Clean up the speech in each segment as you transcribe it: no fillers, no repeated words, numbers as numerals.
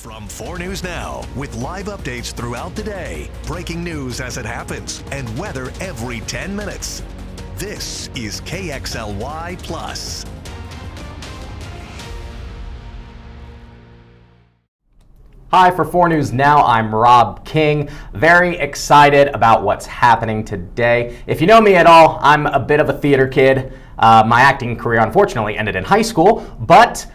From 4 News Now, with live updates throughout the day, breaking news as it happens, and weather every 10 minutes. This is KXLY Plus. Hi, for 4 News Now, I'm Rob King. Very excited about what's happening today. If you know me at all, I'm a bit of a theater kid. My acting career unfortunately ended in high school, but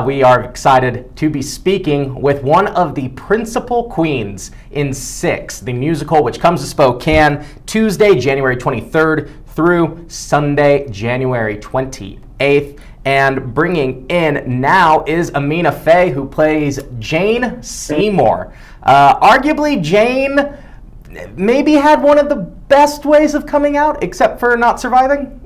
we are excited to be speaking with one of the principal queens in Six, the musical, which comes to Spokane Tuesday, January 23rd through Sunday, January 28th. And bringing in now is Amina Faye, who plays Jane Seymour. Arguably, Jane maybe had one of the best ways of coming out, except for not surviving.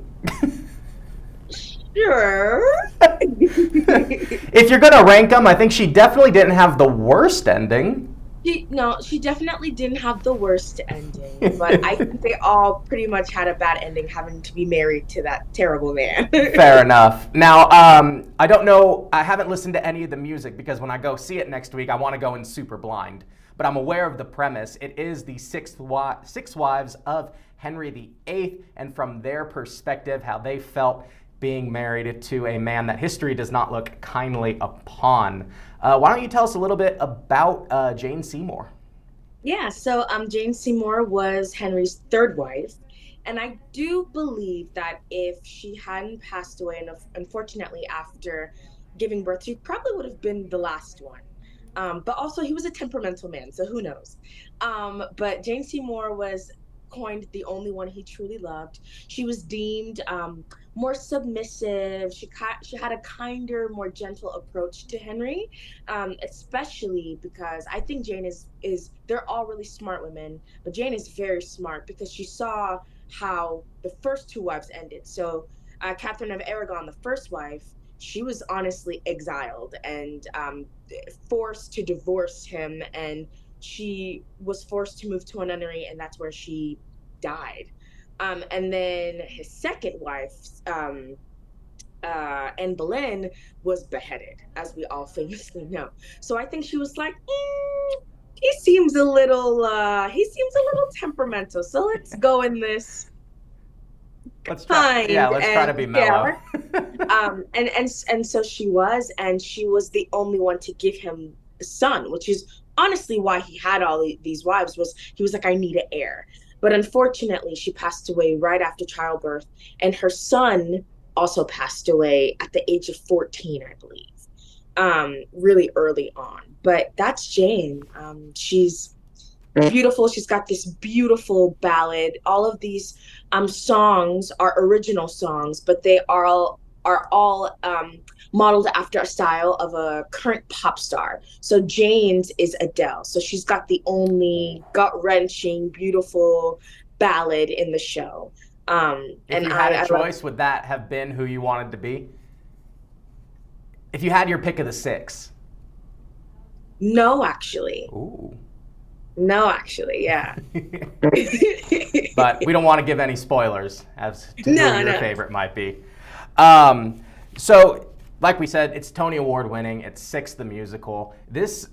Sure. If you're going to rank them, I think she definitely didn't have the worst ending. She definitely didn't have the worst ending, but I think they all pretty much had a bad ending, having to be married to that terrible man. Fair enough. Now, I don't know, I haven't listened to any of the music because when I go see it next week, I want to go in super blind. But I'm aware of the premise. It is the six wives of Henry VIII, and from their perspective, how they felt being married to a man that history does not look kindly upon. Why don't you tell us a little bit about Jane Seymour? Yeah, so Jane Seymour was Henry's third wife, and I do believe that if she hadn't passed away, and unfortunately after giving birth, she probably would have been the last one. But also he was a temperamental man, so who knows? But Jane Seymour was coined the only one he truly loved. She was deemed more submissive. She had a kinder, more gentle approach to Henry, especially because I think Jane is they're all really smart women, but Jane is very smart because she saw how the first two wives ended. So Catherine of Aragon, the first wife, she was honestly exiled and forced to divorce him, and she was forced to move to a nunnery, and that's where she died. And then his second wife, Anne Boleyn, was beheaded, as we all famously know. So I think she was like, he seems a little temperamental. So let's go in this. Let's try to be mellow. And so she was the only one to give him a son, which is honestly why he had all these wives. Was he was like, I need an heir. But unfortunately, she passed away right after childbirth, and her son also passed away at the age of 14, I believe, really early on. But that's Jane. She's beautiful. She's got this beautiful ballad. All of these songs are original songs, but they are all modeled after a style of a current pop star. So Jane's is Adele. So she's got the only gut-wrenching, beautiful ballad in the show. If you had a choice, would that have been who you wanted to be? If you had your pick of the six? No, actually. Ooh. No, actually, yeah. But we don't want to give any spoilers as to who your favorite might be. So, like we said, it's Tony Award winning. It's Six, the musical. This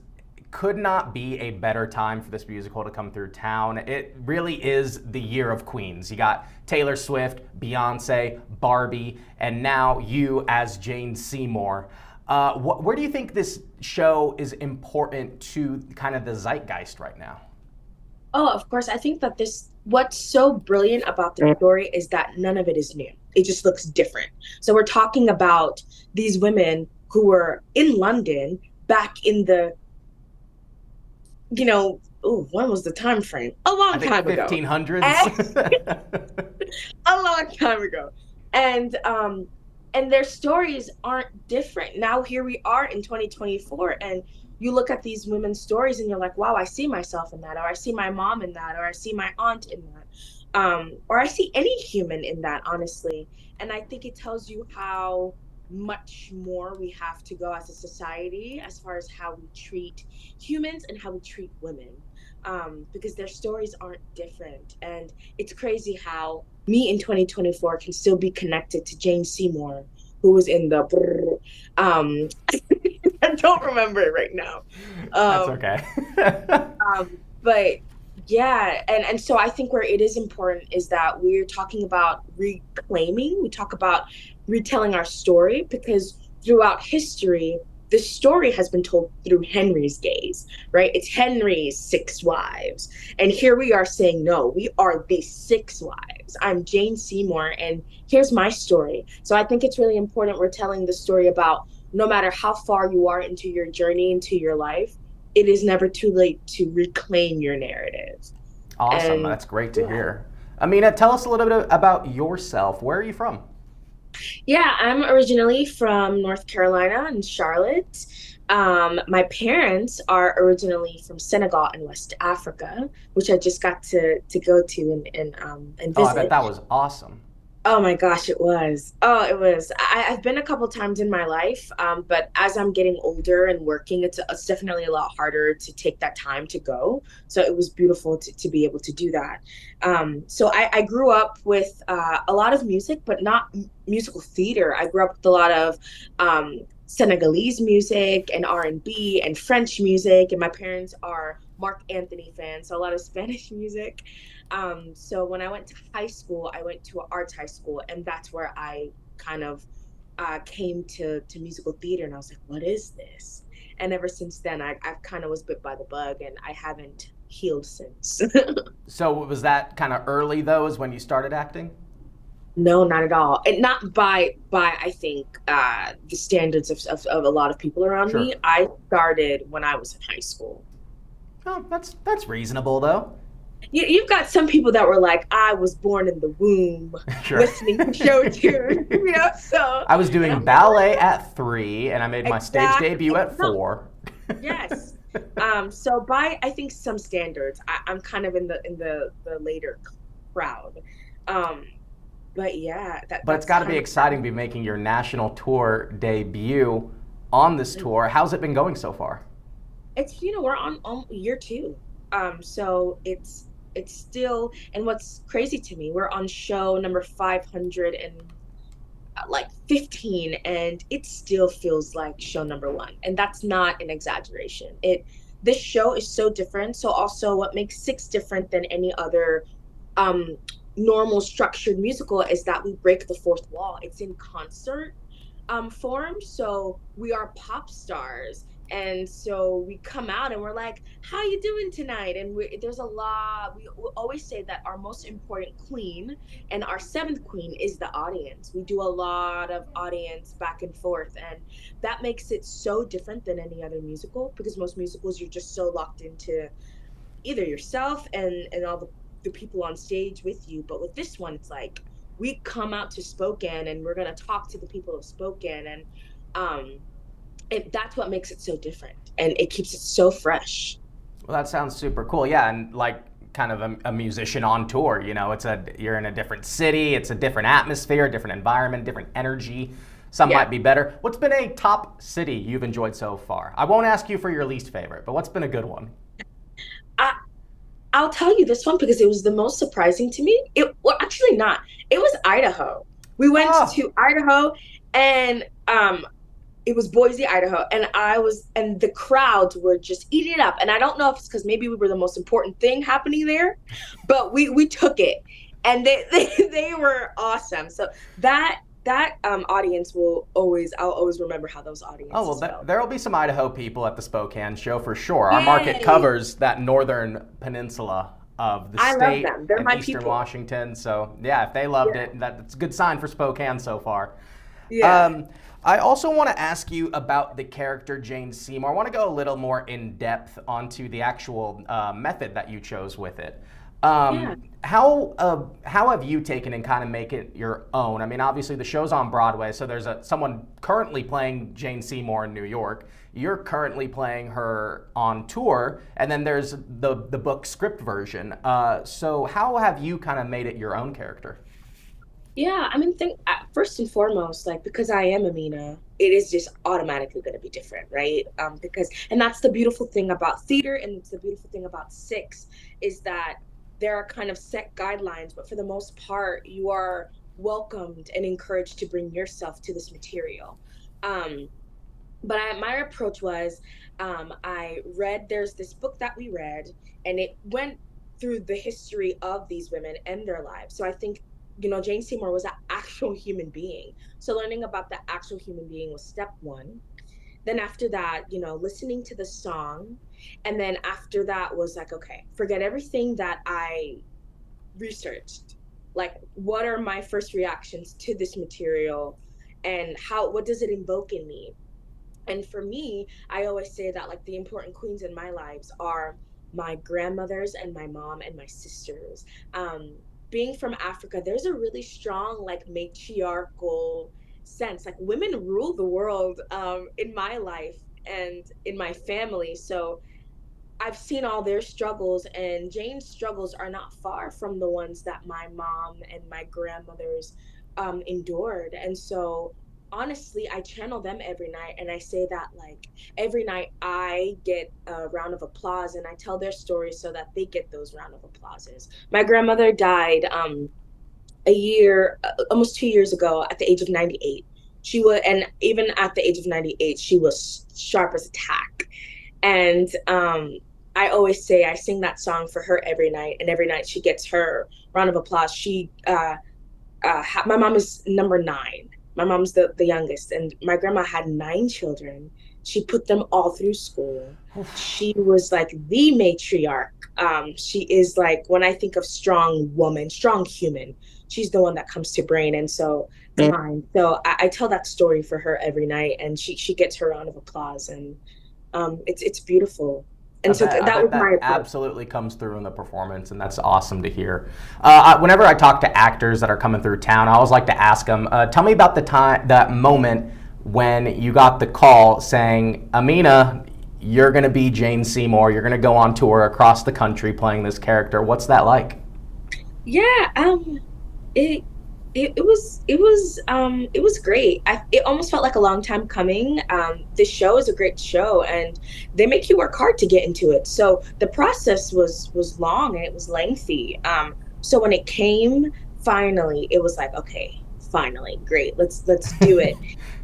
could not be a better time for this musical to come through town. It really is the year of queens. You got Taylor Swift, Beyonce, Barbie, and now you as Jane Seymour. Where do you think this show is important to kind of the zeitgeist right now? Oh, of course. I think that what's so brilliant about the story is that none of it is new. It just looks different. So we're talking about these women who were in London back in the, when was the time frame? A long time ago. 1500s. A long time ago. And their stories aren't different. Now here we are in 2024, and you look at these women's stories and you're like, wow, I see myself in that, or I see my mom in that, or I see my aunt in that, or I see any human in that, honestly. And I think it tells you how much more we have to go as a society as far as how we treat humans and how we treat women, because their stories aren't different. And it's crazy how me in 2024 can still be connected to Jane Seymour, who was in the I don't remember it right now. That's Um, okay. but yeah, and so I think where it is important is that we're talking about reclaiming, we talk about retelling our story, because throughout history, the story has been told through Henry's gaze, right? It's Henry's six wives. And here we are saying, no, we are the six wives. I'm Jane Seymour, and here's my story. So I think it's really important we're telling the story about no matter how far you are into your journey, into your life, it is never too late to reclaim your narrative. Awesome. And That's great to yeah, hear. Amina, tell us a little bit about yourself. Where are you from? yeah, I'm originally from North Carolina in Charlotte. My parents are originally from Senegal in West Africa, which I just got to go to and Oh, I bet visit. that was awesome. Oh my gosh, it was. Oh, it was. I've been a couple times in my life, but as I'm getting older and working, it's definitely a lot harder to take that time to go. So it was beautiful to be able to do that. So I grew up with a lot of music, but not musical theater. I grew up with a lot of Senegalese music and R&B and French music, and my parents are Mark Anthony fans, so a lot of Spanish music. So when I went to high school, I went to an arts high school, and that's where I kind of came to musical theater, and I was like, "What is this?" And ever since then, I kind of was bit by the bug, and I haven't healed since. So was that kind of early though, is when you started acting? No, not at all, and not by I think the standards of a lot of people around me. Sure. I started when I was in high school. Oh, that's reasonable though. You've got some people that were like, I was born in the womb Sure. listening to show tunes, so, I was and doing I'm like, ballet at 3, and I made my stage debut exactly. at No, 4. yes. So by, I think, some standards, I'm kind of in the later crowd. Um, but yeah, But it's that's got to be kind of, exciting to be making your national tour debut on this tour. How's it been going so far? it's, we're on year two. So it's still, and what's crazy to me, we're on show number 500 and like 15, and it still feels like show number one, and that's not an exaggeration. This show is so different. So also what makes Six different than any other um normal structured musical is that we break the fourth wall. It's in concert form. So we are pop stars. And so we come out and we're like, how you doing tonight? And there's a lot, we always say that our most important queen and our seventh queen is the audience. We do a lot of audience back and forth. And that makes it so different than any other musical, because most musicals, you're just so locked into either yourself and all the people on stage with you. But with this one, it's like we come out to Spokane and we're gonna talk to the people of Spokane, and um, that's what makes it so different, and it keeps it so fresh. Well, that sounds super cool. Yeah, and like kind of a musician on tour, you're in a different city, it's a different atmosphere, different environment, different energy. Some Yeah, might be better. What's been a top city you've enjoyed so far? I won't ask you for your least favorite, but what's been a good one? I, I'll tell you this one because it was the most surprising to me. It well, actually not. It was Idaho. We went Oh, to Idaho, and it was Boise, Idaho, and the crowds were just eating it up. And I don't know if it's because maybe we were the most important thing happening there, but we took it, and they were awesome. So that audience I'll always remember how those Oh, audiences well, felt. there'll be some Idaho people at the Spokane show for sure. Our market Yay! covers that northern peninsula of the I love state them. They're and my eastern people. Washington. So, yeah, if they loved Yeah, it, that's a good sign for Spokane so far. yeah, Um, I also want to ask you about the character Jane Seymour. I want to go a little more in depth onto the actual method that you chose with it. yeah. How have you taken and kind of make it your own? I mean, obviously the show's on Broadway, so there's someone currently playing Jane Seymour in New York. You're currently playing her on tour, and then there's the book script version. So how have you kind of made it your own character? Yeah, I mean, first and foremost, like, because I am Amina, it is just automatically going to be different, right? Because, and that's the beautiful thing about theater, and it's the beautiful thing about Six, is that there are kind of set guidelines, but for the most part, you are welcomed and encouraged to bring yourself to this material. Um, But my approach was, I read, there's this book that we read, and it went through the history of these women and their lives. So I think, Jane Seymour was an actual human being. So learning about the actual human being was step one. Then after that, listening to the song. And then after that was like, okay, forget everything that I researched. Like, what are my first reactions to this material, and what does it invoke in me? And for me, I always say that like the important queens in my lives are my grandmothers and my mom and my sisters. Being from Africa, there's a really strong like matriarchal sense. Like women rule the world in my life and in my family. So I've seen all their struggles, and Jane's struggles are not far from the ones that my mom and my grandmothers endured. And so, honestly, I channel them every night, and I say that like every night I get a round of applause, and I tell their stories so that they get those round of applauses. My grandmother died a year, almost 2 years ago, at the age of 98. She was, and even at the age of 98, she was sharp as a tack. And I always say I sing that song for her every night, and every night she gets her round of applause. My mom is number nine. My mom's the youngest, and my grandma had 9 children. She put them all through school. She was like the matriarch. She is like, when I think of strong woman, strong human, she's the one that comes to brain. And so mine. So I tell that story for her every night, and she gets her round of applause, and it's beautiful. And so I that bet was that my approach. absolutely comes through in the performance, and that's awesome to hear. Whenever I talk to actors that are coming through town, I always like to ask them, tell me about that moment when you got the call saying, Amina, you're going to be Jane Seymour, you're going to go on tour across the country playing this character. What's that like? Yeah, it it was great. It almost felt like a long time coming. This show is a great show, and they make you work hard to get into it. So the process was long and it was lengthy. So when it came, finally, it was like, okay, finally, great, let's do it.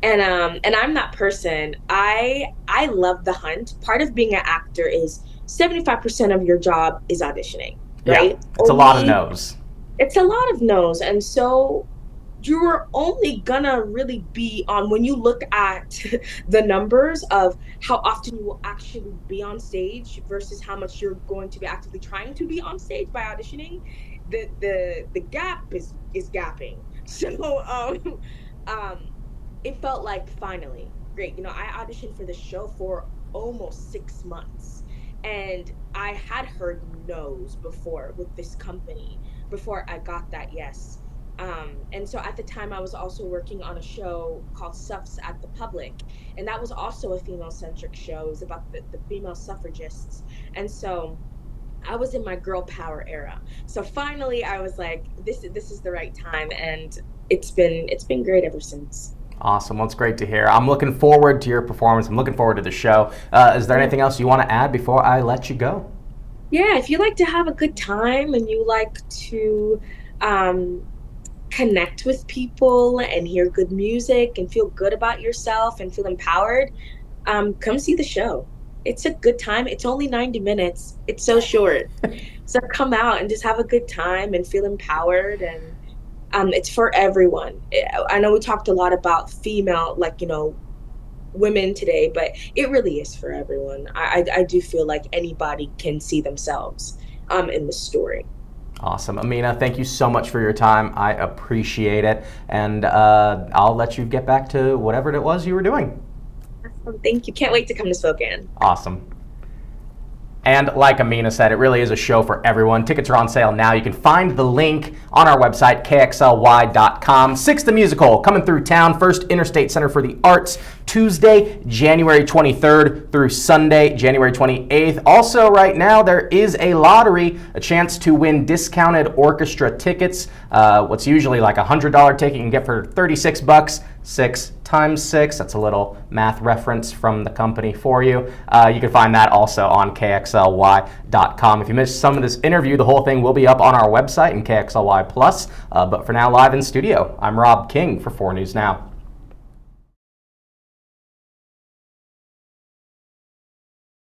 And I'm that person. I love the hunt. Part of being an actor is 75% of your job is auditioning, Yeah, right? it's a lot of no's. It's a lot of no's. And so you're only gonna really be on, when you look at the numbers of how often you will actually be on stage versus how much you're going to be actively trying to be on stage by auditioning, the gap is gapping. So um it felt like finally great. I auditioned for the show for almost 6 months, and I had heard no's before with this company before I got that yes. And so at the time, I was also working on a show called Suffs at the Public, and that was also a female-centric show. It was about the female suffragists, and so I was in my girl power era. So finally, I was like, this is the right time, and it's been great ever since. Awesome. Well, it's great to hear. I'm looking forward to your performance. I'm looking forward to the show. Is there anything else you want to add before I let you go? Yeah, if you like to have a good time and you like to um, connect with people and hear good music and feel good about yourself and feel empowered, come see the show. It's a good time. It's only 90 minutes. It's so short. So come out and just have a good time and feel empowered. And it's for everyone. I know we talked a lot about female, like, women today, but it really is for everyone. I do feel like anybody can see themselves in the story. Awesome. Amina, thank you so much for your time. I appreciate it. And I'll let you get back to whatever it was you were doing. Awesome. Thank you. Can't wait to come to Spokane. Awesome. And like Amina said, it really is a show for everyone. Tickets are on sale now. You can find the link on our website, kxly.com. Six the Musical, coming through town, First Interstate Center for the Arts, Tuesday, January 23rd through Sunday, January 28th. Also, right now, there is a lottery, a chance to win discounted orchestra tickets. What's usually like a $100 ticket you can get for $36. 6 times 6, that's a little math reference from the company for you. You can find that also on kxly.com. If you missed some of this interview, the whole thing will be up on our website and KXLY Plus. But for now, live in studio, I'm Rob King for 4 News Now.